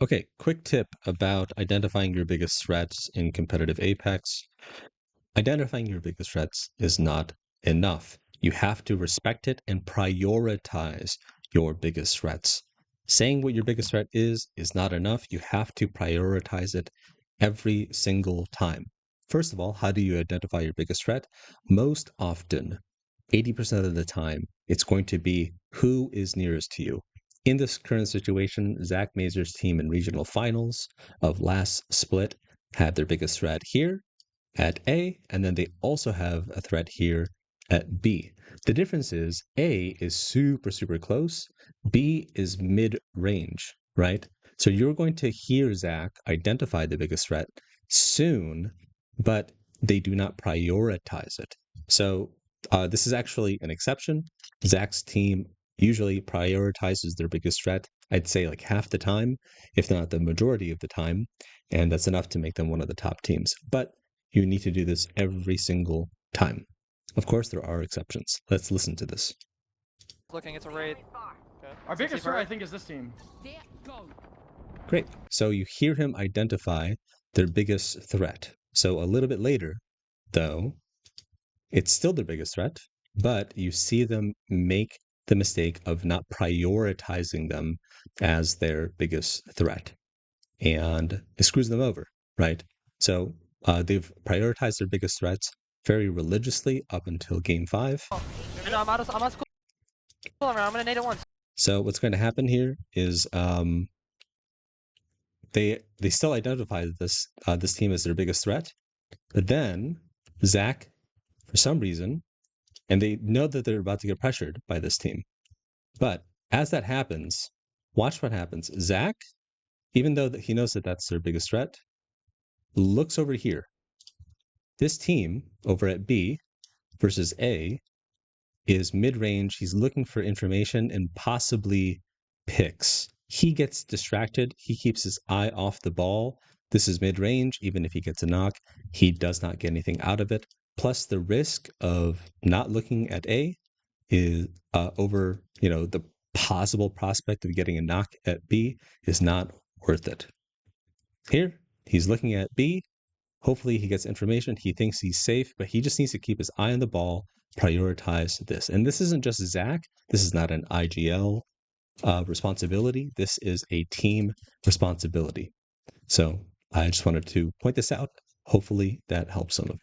Okay, quick tip about identifying your biggest threats in competitive Apex. Identifying your biggest threats is not enough. You have to respect it and prioritize your biggest threats. Saying what your biggest threat is not enough. You have to prioritize it every single time. First of all, how do you identify your biggest threat? Most often, 80% of the time, it's going to be who is nearest to you. In this current situation, Zach Mazur's team in regional finals of last split had their biggest threat here at A, and then they also have a threat here at B. The difference is A is super, super close. B is mid-range, right? So you're going to hear Zach identify the biggest threat soon, but they do not prioritize it. So this is actually an exception. Zach's team usually prioritizes their biggest threat, I'd say like half the time, if not the majority of the time, and that's enough to make them one of the top teams. But you need to do this every single time. Of course, there are exceptions. Let's listen to this. Looking, it's a raid. Okay. Our biggest threat, I think, is this team. Great. So you hear him identify their biggest threat. So a little bit later, though, it's still their biggest threat, but you see them make the mistake of not prioritizing them as their biggest threat. And it screws them over, right? So they've prioritized their biggest threats very religiously up until game 5. No, I'm out of school. I'm gonna nade it once. So what's going to happen here is they still identify this this team as their biggest threat, but then Zach, for some reason, and they know that they're about to get pressured by this team. But as that happens, watch what happens. Zach, even though he knows that that's their biggest threat, looks over here. This team over at B versus A is mid-range. He's looking for information and possibly picks. He gets distracted. He keeps his eye off the ball. This is mid-range. Even if he gets a knock, he does not get anything out of it. Plus, the risk of not looking at A is over, the possible prospect of getting a knock at B is not worth it. Here, he's looking at B. Hopefully he gets information. He thinks he's safe, but he just needs to keep his eye on the ball, prioritize this. And this isn't just Zach. This is not an IGL responsibility. This is a team responsibility. So I just wanted to point this out. Hopefully that helps some of you.